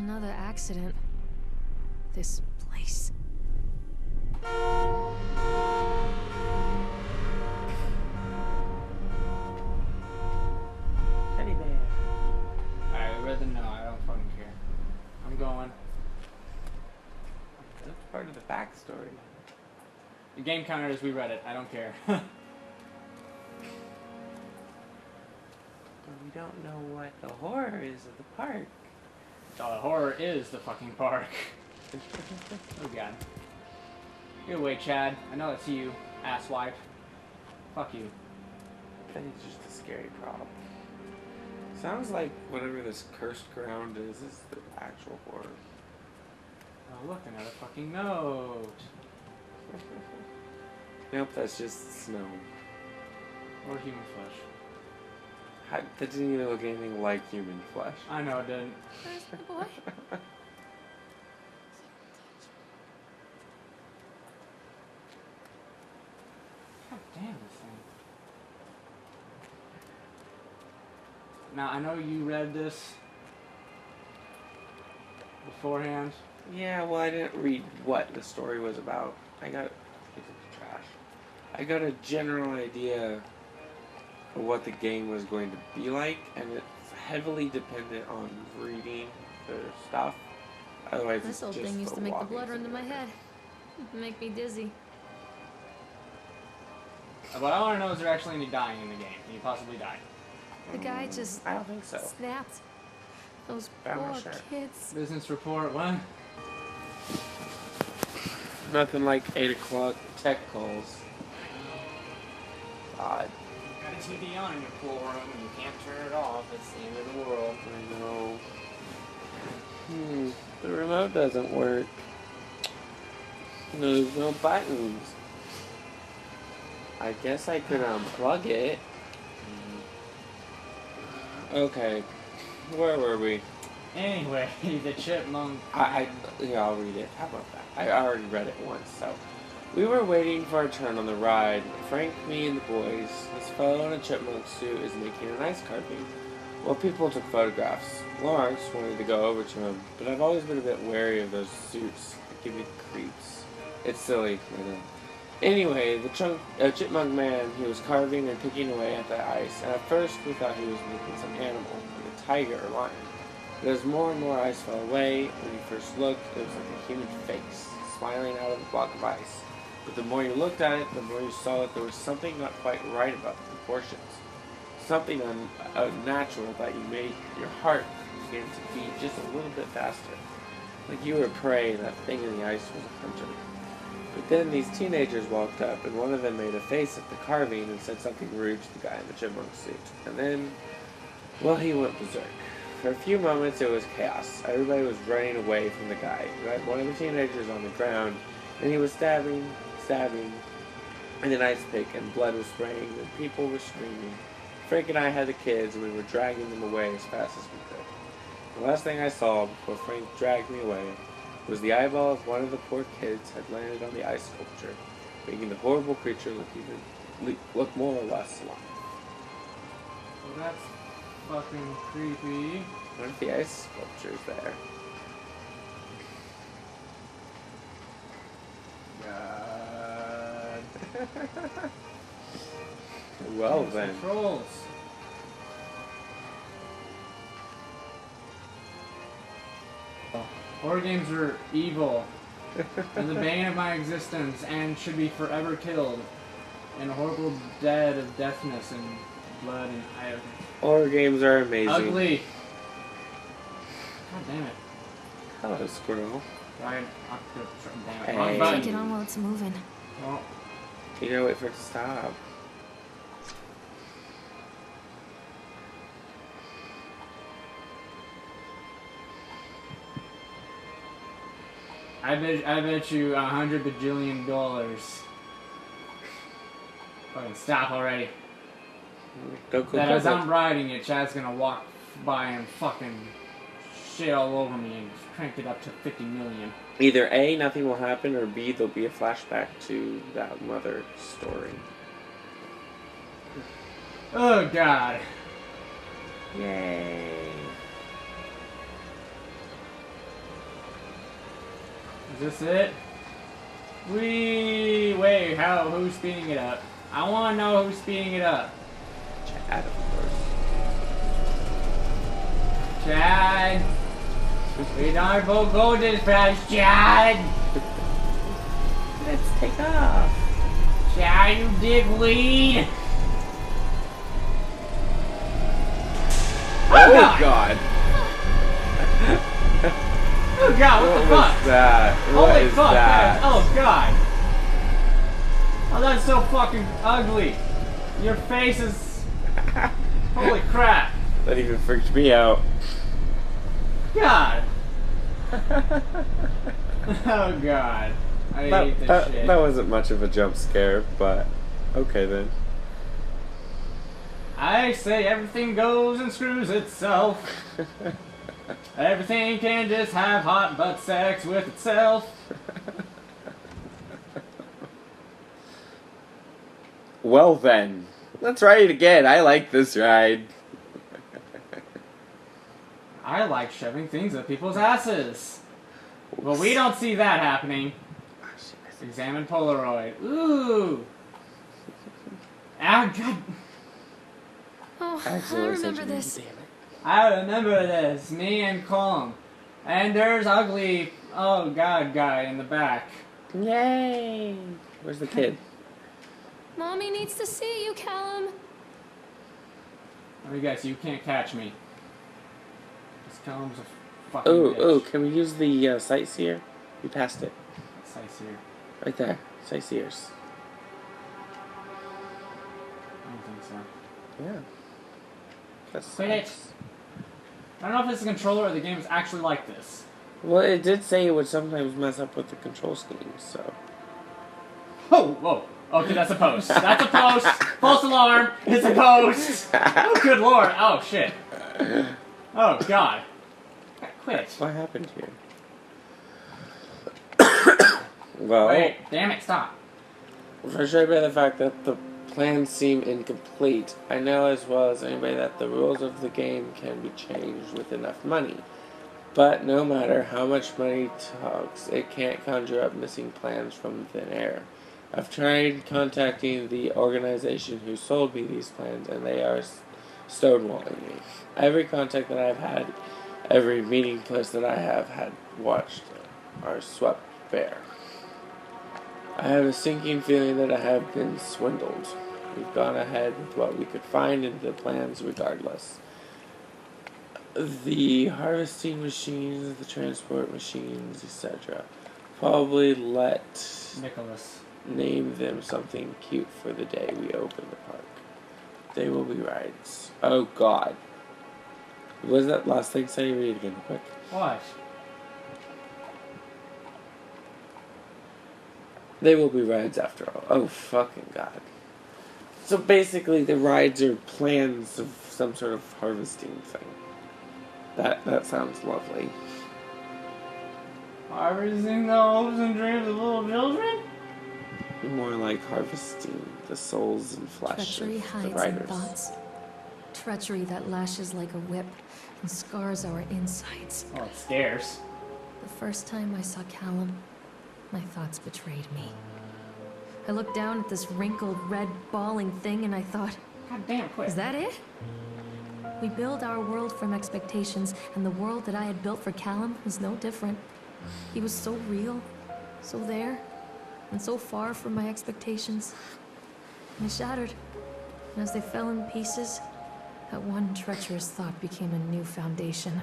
Another accident. This place. Teddy bear. Alright, I'd rather no, I don't fucking care. I'm going. That's part of the backstory. The game counter is we read it. I don't care. But we don't know what the horror is of the park. The horror is the fucking park. Oh god. Get away, Chad. I know that's you, asswipe. Fuck you. I think it's just a scary prop. Sounds like whatever this cursed ground is the actual horror. Oh, look, another fucking note. Nope, that's just snow. Or human flesh. That didn't even look anything like human flesh. I know it didn't. Where's the boy? God damn this thing. Now, I know you read this beforehand. Yeah, well, I didn't read what the story was about. I got a general idea of what the game was going to be like, and it's heavily dependent on reading their stuff. Otherwise, This it's old just thing used the to make the walking blood run to my simulator. head. Make me dizzy. What I want to know is there actually any dying in the game? Can you possibly die? The guy just I don't think so. snapped. Those I'm not poor sure. kids. Business report, what? Nothing like 8 o'clock tech calls. God, Got a TV on in your pool room and you can't turn it off. It's the end of the world. I know. The remote doesn't work. There's no buttons. I guess I could unplug it. Okay, where were we? Anyway, the chipmunk. Yeah, I'll read it. How about that? I already read it once, so. We were waiting for our turn on the ride. Frank, me, and the boys. This fellow in a chipmunk suit is making an ice carving. Well, people took photographs. Lawrence wanted to go over to him, but I've always been a bit wary of those suits. They give me the creeps. It's silly, I know. Anyway, the chipmunk man, he was carving and picking away at the ice, and at first we thought he was making some animal, like a tiger or lion. But as more and more ice fell away, when he first looked, it was like a human face, smiling out of the block of ice. But the more you looked at it, the more you saw that there was something not quite right about the proportions. Something unnatural that you made your heart begin to beat just a little bit faster. Like you were prey and that thing in the ice was a hunter. But then these teenagers walked up and one of them made a face at the carving and said something rude to the guy in the chipmunk suit. And then, well, he went berserk. For a few moments it was chaos. Everybody was running away from the guy. He had one of the teenagers on the ground and he was stabbing, and an ice pick and blood was spraying and people were screaming. Frank and I had the kids and we were dragging them away as fast as we could. The last thing I saw before Frank dragged me away was the eyeball of one of the poor kids had landed on the ice sculpture, making the horrible creature look more or less alive. Well, that's fucking creepy. What if the ice sculpture's there? God. Well There's then. the trolls. Horror games are evil. They're the bane of my existence and should be forever killed. And a horrible dead of deafness and blood and Horror games are amazing. ugly. God damn it. Hello, squirrel. Ryan, damn it. Hey. Wrong Take button. it on while it's moving. Well, You gotta wait for it to stop. I bet you $100 bajillion. Fucking stop already. Don't go That as quick. I'm riding it, Chad's gonna walk by and fucking shit all over me and crank it up to 50 million. Either A, nothing will happen, or B, there'll be a flashback to that mother story. Oh god. Yay. Is this it? Wait, how? Who's speeding it up? I want to know who's speeding it up. Chad, of course. Chad! We don't both go this fast, Chad! Let's take off. Chad, you dickweed! Oh God! Oh God, what the fuck? Was that? What Holy is fuck, that? Oh God! Oh, that's so fucking ugly. Your face is... Holy crap. That even freaked me out. God! Oh God. I hate this shit. That wasn't much of a jump scare, but okay then. I say everything goes and screws itself. Everything can just have hot butt sex with itself. Well then, let's ride it again. I like this ride. I like shoving things up people's asses. Well, we don't see that happening. Examine Polaroid. Ooh. Ah, God. Oh, I Accidentally remember sent you this. Damn it. I remember this. Me and Colm. And there's ugly, oh God, guy in the back. Yay! Where's the kid? Mommy needs to see you, Callum. Let me guess, you can't catch me. This Colm's a fucking bitch. Oh, can we use the sightseer? We passed it. Sightseer. Right there. Sightseers. I don't think so. Yeah. That's Wait. nice. I don't know if it's the controller or the game is actually like this. Well, it did say it would sometimes mess up with the control scheme, so. Oh, whoa. Okay, that's a post. That's a post. False alarm. It's a post. Oh, good lord. Oh, shit. Oh, God. Quit. What happened here? Well, Wait, damn it, stop. frustrated by the fact that the plans seem incomplete, I know as well as anybody that the rules of the game can be changed with enough money. But no matter how much money talks, it can't conjure up missing plans from thin air. I've tried contacting the organization who sold me these plans, and they are stonewalling me. Every contact that I've had, every meeting place that I have had watched, are swept bare. I have a sinking feeling that I have been swindled. We've gone ahead with what we could find in the plans regardless. The harvesting machines, the transport machines, etc. Probably Nicholas. name them something cute for the day we open the park. They will be rides. Oh God. What was that last thing? Say read it again quick. What? They will be rides after all. Oh fucking God. So basically the rides are plans of some sort of harvesting thing. That sounds lovely. Harvesting the hopes and dreams of little children? More like harvesting the souls and flesh Treachery of the hides in riders. thoughts. Treachery that lashes like a whip and scars our insides. Oh, it scares. The first time I saw Callum, my thoughts betrayed me. I looked down at this wrinkled, red, bawling thing and I thought, God damn, quit. is that it? We build our world from expectations, and the world that I had built for Callum was no different. He was so real, so there, and so far from my expectations. And I shattered, and as they fell in pieces, that one treacherous thought became a new foundation.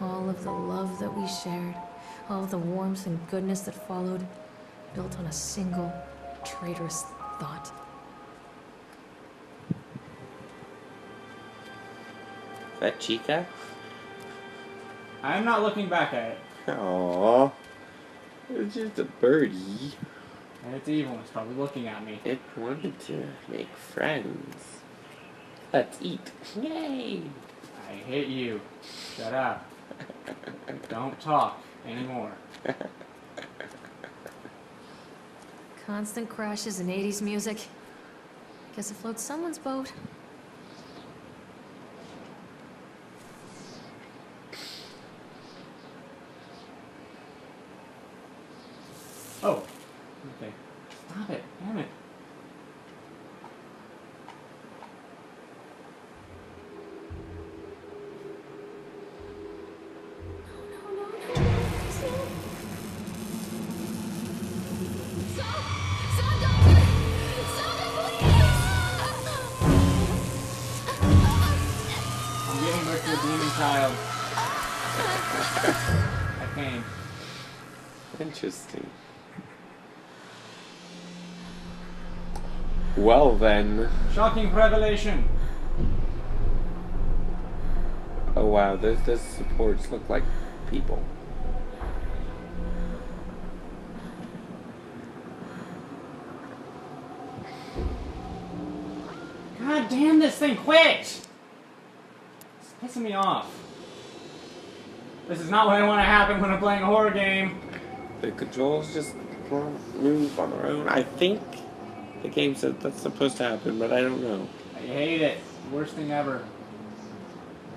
All of the love that we shared, all of the warmth and goodness that followed, built on a single, traitorous thought. That Chica? I'm not looking back at it. Aww. It's just a birdie. And it's evil. It's probably looking at me. It wanted to make friends. Let's eat. Yay! I hate you. Shut up. Don't talk anymore. Constant crashes and 80s music. Guess it floats someone's boat. Oh. Okay. Stop it. Damn it. I'm giving birth to a demon child. I came. Interesting. Well then. Shocking revelation. Oh wow, the supports look like people. God damn this thing, quit! It's pissing me off. This is not what I want to happen when I'm playing a horror game. The controls just move on their own. I think the game said that's supposed to happen, but I don't know. I hate it. Worst thing ever.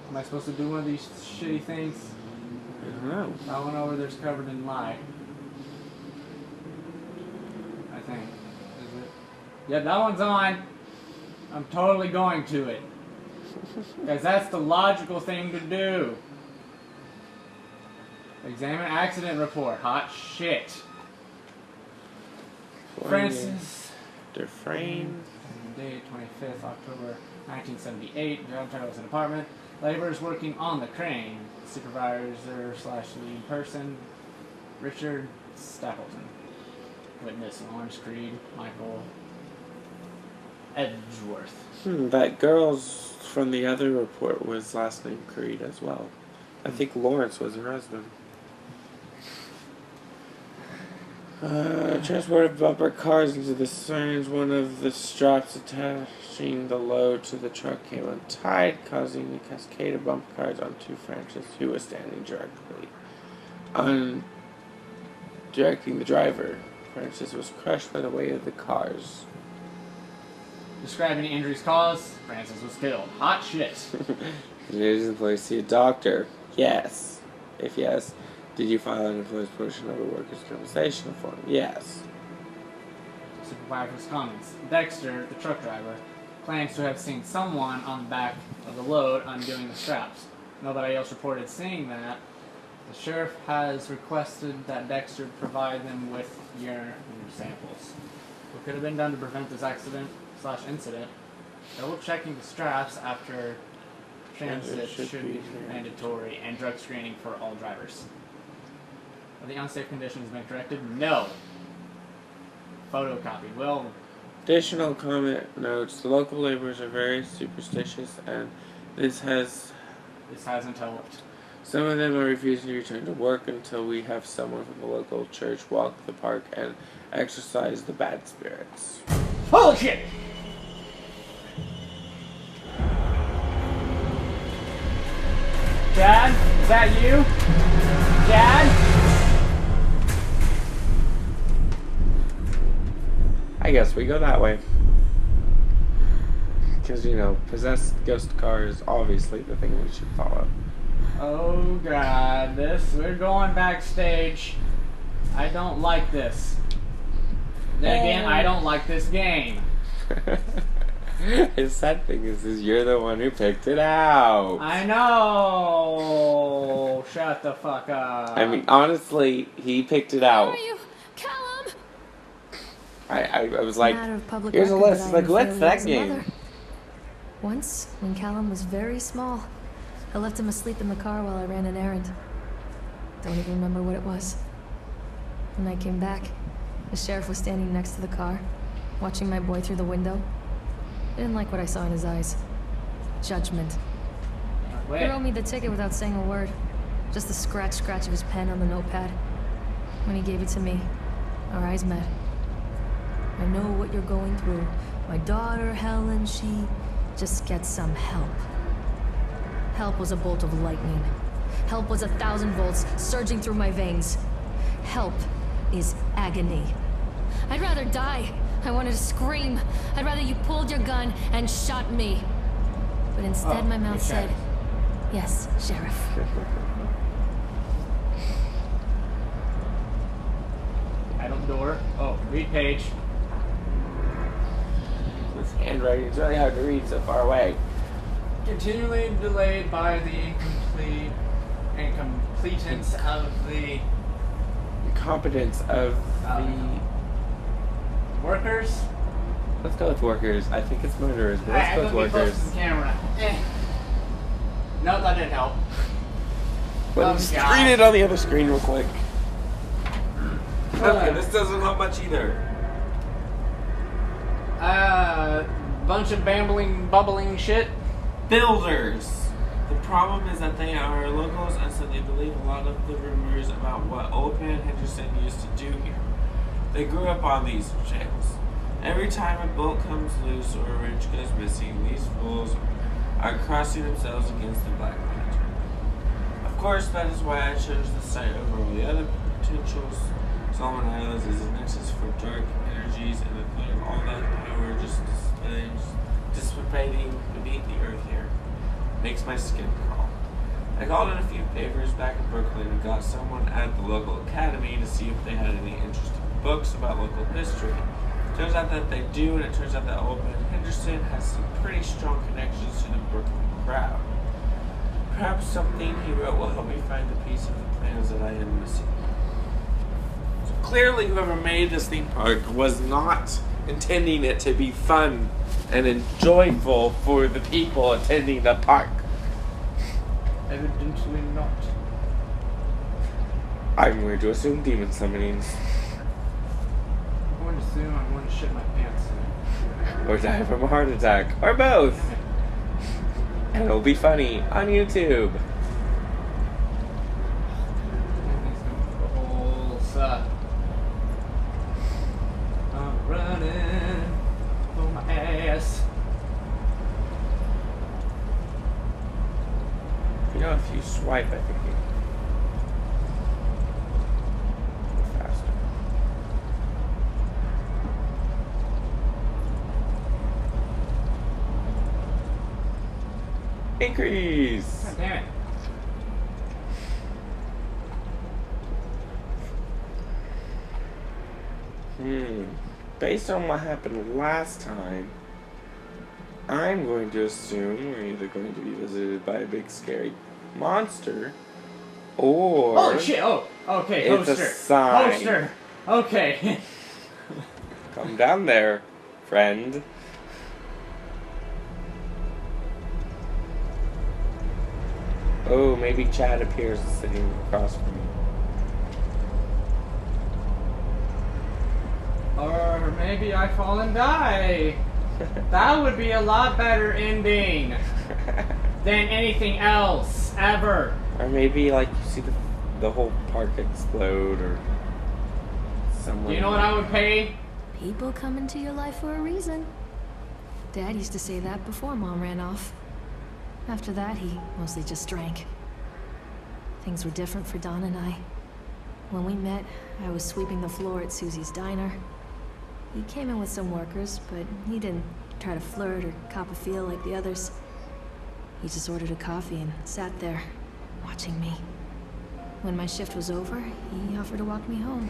Am I supposed to do one of these shitty things? I don't know. That one over there's covered in light. I think. Is it? Yeah, that one's on. I'm totally going to it. Because that's the logical thing to do. Examine accident report. Hot shit. Francis Dufresne. Date 25th October 1978. Job title is an apartment. Laborers working on the crane. Supervisor / lead person Richard Stapleton. Witness Lawrence Creed. Michael Edgeworth. That girl's from the other report was last name Creed as well. I think Lawrence was her husband. Transported bumper cars into the signs. One of the straps attaching the load to the truck came untied, causing a cascade of bumper cars onto Francis, who was standing directly on directing the driver. Francis was crushed by the weight of the cars. Describe any injuries caused. Francis was killed. Hot shit. Today's employee see a doctor. Yes. If yes, did you file an employee's portion of a workers' compensation form? Yes. Supervisor's comments. Dexter, the truck driver, claims to have seen someone on the back of the load undoing the straps. Nobody else reported seeing that. The sheriff has requested that Dexter provide them with urine samples. What could have been done to prevent this accident / incident? Double checking the straps after transit should be mandatory, and drug screening for all drivers. Are the unsafe conditions been corrected? No. Photocopied. Well, Additional comment notes, the local laborers are very superstitious and this hasn't helped. some of them are refusing to return to work until we have someone from the local church walk the park and exorcise the bad spirits. Holy shit! Dad? Is that you? Dad? I guess we go that way. Because, you know, possessed ghost car is obviously the thing we should follow. Oh god, we're going backstage. I don't like this. Then again, I don't like this game. His sad thing is you're the one who picked it out. I know. Shut the fuck up. I mean, honestly, he picked it out. Where are you? Callum! I was like, Matter of public here's a record list. that I Like, am what's failing that as a game? mother. Once, when Callum was very small, I left him asleep in the car while I ran an errand. Don't even remember what it was. When I came back, the sheriff was standing next to the car, watching my boy through the window. I didn't like what I saw in his eyes. Judgment. He Wait. wrote me the ticket without saying a word. Just the scratch of his pen on the notepad. When he gave it to me, our eyes met. I know what you're going through. My daughter, Helen, she just gets some help. Help was a bolt of lightning. Help was 1,000 volts surging through my veins. Help is agony. I'd rather die. I wanted to scream. I'd rather you pulled your gun and shot me. But instead my mouth said, yes, Sheriff. Idle door. Oh, read page. This handwriting is really hard to read so far away. Continually delayed by the incompletence of the Incompetence of the. workers. Let's go with workers. I think it's murderers, but let's Alright, go with let me close workers. to the camera. No, that didn't help. Let Oh, me just God. read it on the other screen real quick. Okay, Okay, this doesn't help much either. Bunch of bubbling shit. Builders. The problem is that they are locals, and so they believe a lot of the rumors about what Old Man Henderson used to do here. They grew up on these trails. Every time a bolt comes loose or a wrench goes missing, these fools are crossing themselves against the Black Lantern. Of course, that is why I chose the site over all the other potentials. Solomon Islands is a nexus for dark energies, and the thought of all that power just dissipating beneath the earth here makes my skin crawl. I called in a few papers back in Brooklyn and got someone at the local academy to see if they had any interesting books about local history. Turns out that they do, and it turns out that Old Man Henderson has some pretty strong connections to the Brooklyn crowd. Perhaps something he wrote will help me find the piece of the plans that I am missing. So clearly whoever made this theme park was not intending it to be fun and enjoyable for the people attending the park. Evidently not. I'm going to assume demon summonings. I'm going to assume I'm going to shit my pants soon. Or die from a heart attack. Or both. Damn it. And it'll be funny on YouTube. I'm running for my ass. You know, if you swipe, I think you go faster. Increase! God damn it. Based on what happened last time, I'm going to assume we're either going to be visited by a big scary monster, or Holy shit! Oh, okay, it's poster. a sign. Poster. Okay. Come down there, friend. Oh, maybe Chad appears sitting across from me. Or maybe I fall and die. That would be a lot better ending than anything else ever. Or maybe like you see the whole park explode, or someone. You know what I would pay? People come into your life for a reason. Dad used to say that before Mom ran off. After that, he mostly just drank. Things were different for Don and I. When we met, I was sweeping the floor at Susie's diner. He came in with some workers, but he didn't try to flirt or cop a feel like the others. He just ordered a coffee and sat there, watching me. When my shift was over, he offered to walk me home.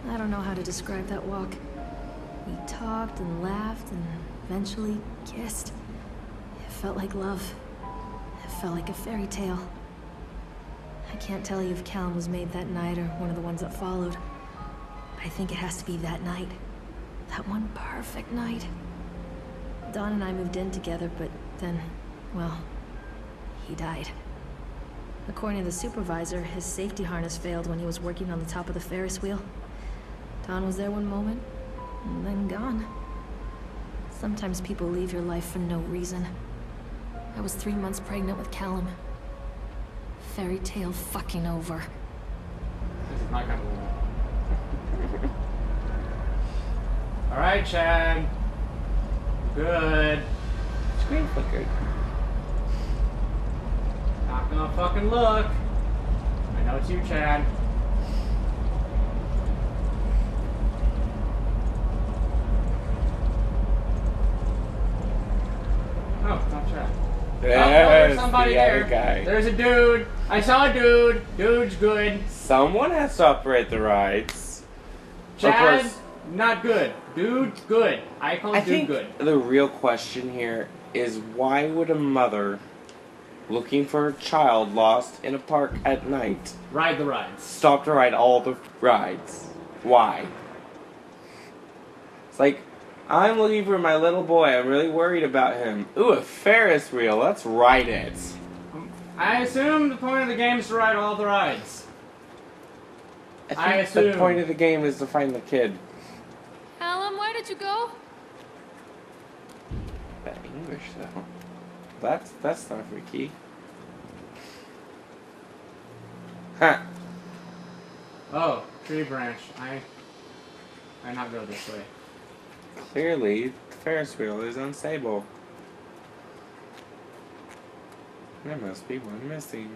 I don't know how to describe that walk. We talked and laughed and eventually kissed. It felt like love. It felt like a fairy tale. I can't tell you if Callum was made that night or one of the ones that followed. But I think it has to be that night. That one perfect night. Dawn and I moved in together, but then, well, he died. According to the supervisor, his safety harness failed when he was working on the top of the Ferris wheel. Dawn was there one moment, and then gone. Sometimes people leave your life for no reason. I was 3 months pregnant with Callum. Fairy tale fucking over. This is not gonna work. Alright, Chad. Good. Screen flickered. Not gonna fucking look. I know it's you, Chad. Oh, not Chad. Oh, no, there's There's somebody the there. other guy. There's a dude. I saw a dude. Dude's good. Someone has to operate the rides. Chad, course. not good. Dude, good. I call I dude think good. the real question here is why would a mother looking for her child lost in a park at night Ride the rides. stop to ride all the rides? Why? It's like, I'm looking for my little boy. I'm really worried about him. Ooh, a Ferris wheel. Let's ride it. I assume the point of the game is to ride all the rides. I think the point of the game is to find the kid. Callum, why did you go? That English though. That's not freaky. Huh. Oh, tree branch. I not go this way. Clearly, the Ferris wheel is unstable. There must be one missing.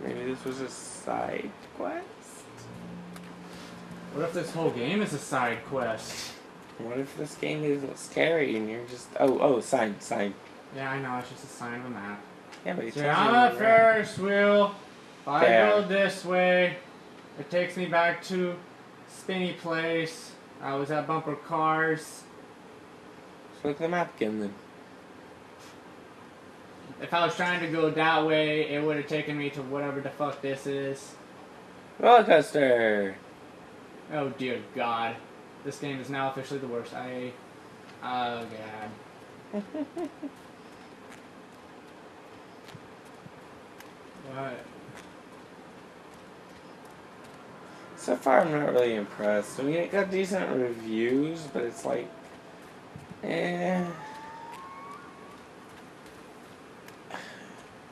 Maybe this was a side quest? What if this whole game is a side quest? What if this game isn't scary and you're just... Oh, sign. Yeah, I know, it's just a sign of a map. Yeah, but you See, tells you I'm where a you're at. Ferris wheel. If I There. go this way, it takes me back to Spinny Place. I was at Bumper Cars. So look at the map again then. If I was trying to go that way, it would have taken me to whatever the fuck this is. Roller coaster! Oh dear God. This game is now officially the worst. Oh God. What? So far, I'm not really impressed. I mean, it got decent reviews, but it's like,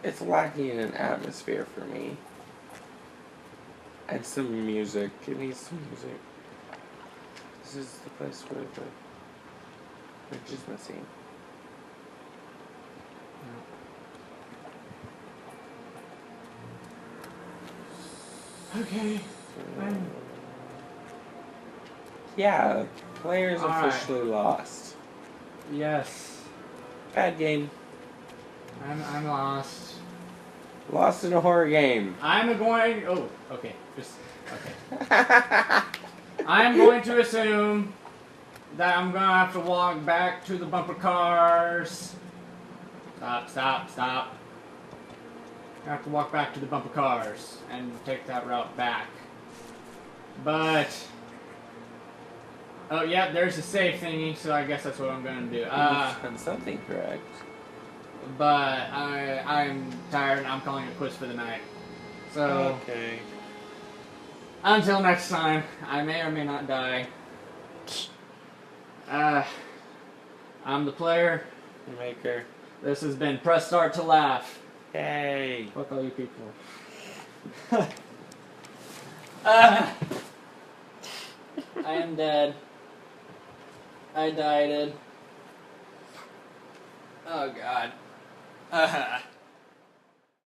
it's lacking in an atmosphere for me. And some music. It needs some music. This is the place where the bridge is missing. Okay. Fine. Yeah, players Alright. officially lost. Yes. Bad game. I'm lost. Lost in a horror game. I'm going. Oh, okay. Just okay. I'm going to assume that I'm gonna have to walk back to the bumper cars. Stop. I have to walk back to the bumper cars and take that route back. But oh yeah, there's a save thingy, so I guess that's what I'm gonna do. You've done something correct. But I'm tired and I'm calling it quits for the night. So Okay. until next time, I may or may not die. I'm the player. Maker. This has been Press Start to Laugh. Yay. Fuck all you people. I am dead. I died. Oh God.